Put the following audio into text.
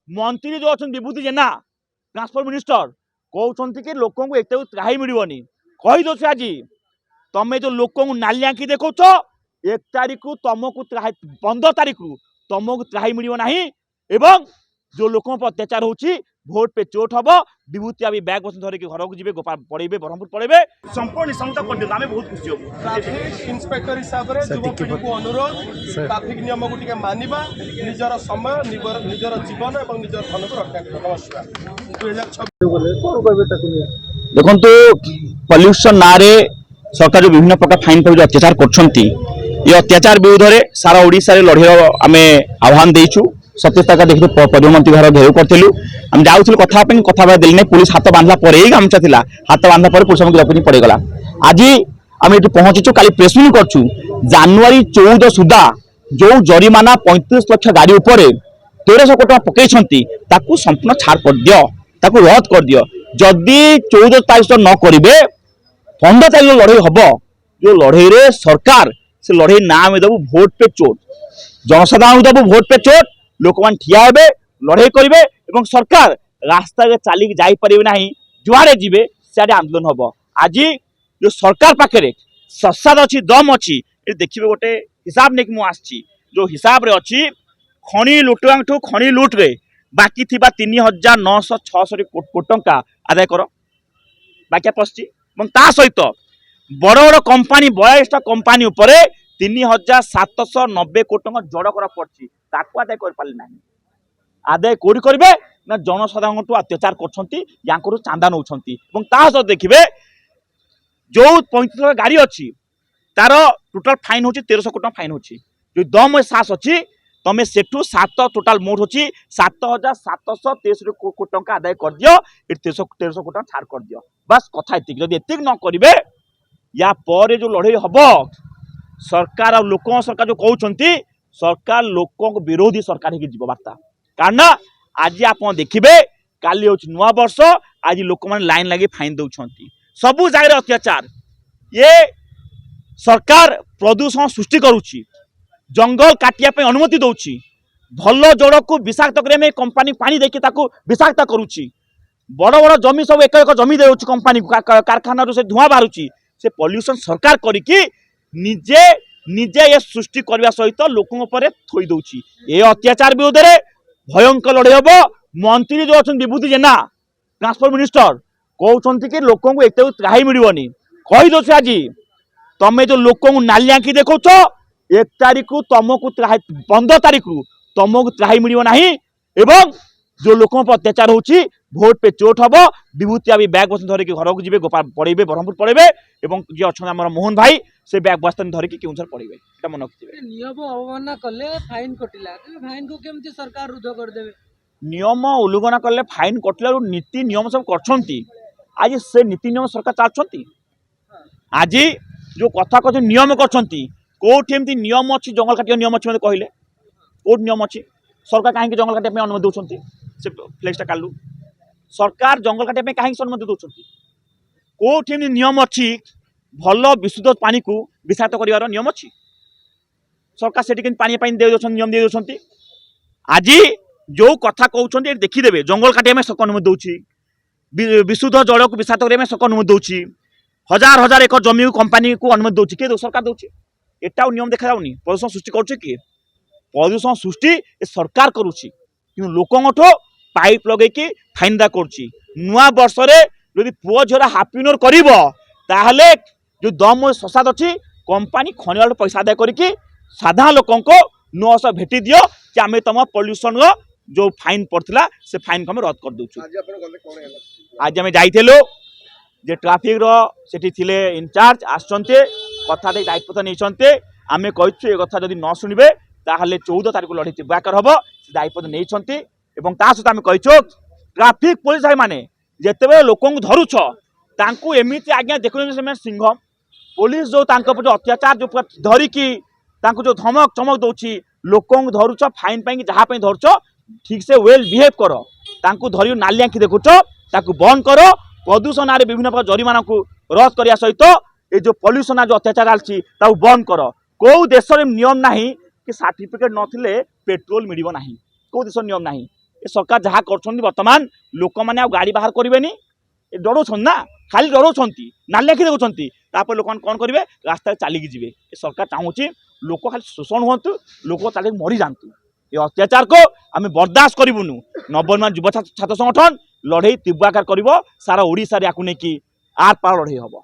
मंत्री जो अच्छा विभूति जेना ट्रांसपोर्ट मिनिस्टर कहते कि लोक एक त्राही मिलनी कहीदे आज तुम्हें जो लोक नाली आंखी देखो 1 तारीख रु तुमको 15 तारीख रु तुमको त्राही मिलना एवं जो लोक अत्याचार होची भोट पे चोट हम विभूति अभी बैग बस धरिक घर को जी गोपाल पड़े ब्रह्मपुर पड़े संपूर्ण निशंका कर आम बहुत खुशी हूँ। ट्रैफिक इंस्पेक्टर हिसाब से युवपीढ़ी को अनुरोध ट्रैफिक नियम को मानिबा निजर समय निजर जीवन और निजर धन को रक्षा करना। नमस्कार। 2026 देखो पॉल्यूशन ना रे सरकार जो विभिन्न प्रकार फाइन कर अत्याचार कर अत्याचार विरोध में सारा ओडिशा रे लड़े आम आह्वान देचु 27 तारीख देखिए प्रधानमंत्री घर घेराव करूँ आम जाऊँ कथा देने पुलिस हाथ बांधला ही गामचा था हाथ बांधला पुलिस आमको गिरफ्त पड़ेगा। आज आम ये पहुंचीचु काली प्रेसमिट करूँ जनवरी 14 सुधा जो जरिमाना 35 लाख गाड़ी उपर 1300 कोटी टका पकई संपूर्ण छाड़ कर दियो रद्द कर दियो जदि 14 तारीख न करेंगे 15 तारीख लड़े हम जो लड़े सरकार से लड़े नाम देव भोट पे चोट जनसाधारण देव भोट पे चोट लोक मान ठिया हे लड़े करेंगे और सरकार रास्ता चलिक जापर ना जुआड़े जी सियाड़े आंदोलन हम। आज जो सरकार पाखे ससाद अच्छी दम अच्छी देखिए गोटे हिसाब नहीं कि मुझे जो हिसाब रे अच्छी खणी लुटुआठू खणी लुट्रे बाकी थी 3966 कोटी टंका आदाय कर बाकी पशि सहित बड़ बड़ कंपानी 42टा कंपानी उपर 3790 कोटी टंका जड़ कर पड़ी आदाय कर पारे ना आदाय कौड़ी करेंगे ना जनसाधारण अत्याचार कर चांदा नौ देखिए जो 35 लाख गाड़ी अच्छी तार टोटाल फाइन हो 1300 कोटी फाइन हो जो दम सास अच्छी तुम सेठू 7 टोटाल मोट होची 7763 कोटी टंका आदाय कर दियो 1300 कोटी छाड़ कर दियो बस कथा एतिक जदि एतिक न करिवे या पर जो लड़ाई हम सरकार और लोक सरकार जो कहते सरकार लोक विरोधी सरकार ही जीव वार्ता कारण आज आप देखिए काली हूँ नुआ वर्ष आज लोक मैंने लाइन लगे फाइन दौरान सबू जगह अत्याचार ये सरकार प्रदूषण सृष्टि करुच्ची जंगल काटिया अनुमति दौची भल जड़ को विषाक्त करने कंपानी पानी देखी विषाक्त करुच्ची बड़ बड़ जमी सब एक जमी दे कंपानी कारखाना से धुआं बाहर से पॉल्यूशन सरकार करिकी निजे निजे ये सृष्टि करने सहित लोकों पर थोई दौची ये अत्याचार विरोध में भयंकर लड़े हम। मंत्री जो अच्छा विभूति जेना ट्रांसपोर्ट मिनिस्टर कहते कि लोक एक त्राही मिलनी कहीदे आज तुम्हें जो लोक नाली आंखी देखो 1 तारीख रु तुमको 15 तारीख रु तुमको त्राही मिलना एवं जो लोक अत्याचार होची भोट पे चोट हम विभूति अभी बैग बस धरिक घर को जी गोपाल पड़े ब्रह्मपुर पड़े और जी अच्छा आम मोहन भाई से बैग बस धरिक केउंझर पड़े मन रखिए नियम अवमानना कले फाइन कटिला फाइन को केमती सरकार रुद्ध कर देबे नियम उल्लंघन कले फाइन कटिला नीति नियम सब करछंती आज से नीति नियम सरकार चाहछंती आज जो कथा कहते नियम करछंती कोठी एमती नियम अच्छी जंगल काटिया नियम अच्छी मते कहले कोट नियम अच्छी सरकार कहीं जंगल काटिया अनुमति दौरान से फ्लेक्सटा कालू सरकार जंगल काटिया कहीं अनुमति दौरान कोठी एमती नियम अच्छी भल विशुद्ध पानी को विषाक्त कर नियम अच्छी सरकार से पानी दे नियम दे दौरान आज जो कथा कहते देखीदे जंगल काटिया सक अनुमति दौर विशुद्ध जड़ को विषाक्त करने सक अनुमति दौर हजार हजार एक जमी कंपानी को अनुमति दौर किए सरकार दौर एटा नियम देखा जाऊनी प्रदूषण सृष्टि कर किए प्रदूषण सृष्टि सरकार करुच्ची कि लोक पाइप लगे कि फाइन दा करुच्ची नुआ वर्ष जदि पुओ झील हापी इनर कर जो दम ससाद अच्छी कंपानी खनि वाले पैसा आदाय करके साधारण लोक 900 भेटी दियो कि आम तुम पॉल्यूशन जो फाइन पड़ता से फाइन को रद्द कर दूँ। आज आम जाइलु जे ट्राफिक सेठी थिले इंचार्ज आसचंते कथा दायित्व नहीं आम कही कथा जदि न शुणे ताहले 14 तारीख लड़े तीव्राकर हम दायित्व नहीं सहित आम कहीचु ट्राफिक पुलिस भाई मैंने जिते लोक धरुछ एमती आज्ञा देखुं सिंह पुलिस जो अत्याचार जो धरिकी जो धमक चमक दौर लोक धरुच फाइन पाई जहाँ धरुच ठीक से वेल बिहेव कर धरी नाली आंखी देखुच बंद कर प्रदूषण आरे विभिन्न प्रकार जरिमाना को रद्द करने सहित ये जो पॉल्यूशन जो अत्याचार आलची बंद कर कौ देश नियम ना कि सर्टिफिकेट नथिले पेट्रोल मिल ना कौ देश नियम ना ए सरकार जहाँ कर बर्तमान लोक मैंने गाड़ी बाहर करेनि डराउन ना खाली डराउन नाली आखि देखुं लोक कौन करेंगे रास्ता चलिकी जी सरकार चाहूँगी लोक खाली शोषण हूँ लोक चल मरी जातु ये अत्याचार को आम बर्दाश्त करूँ नवनिर्माण युव छात्र संगठन लड़े तीव्र आकार कर सारा ओडिशा या आर पार लड़े हम।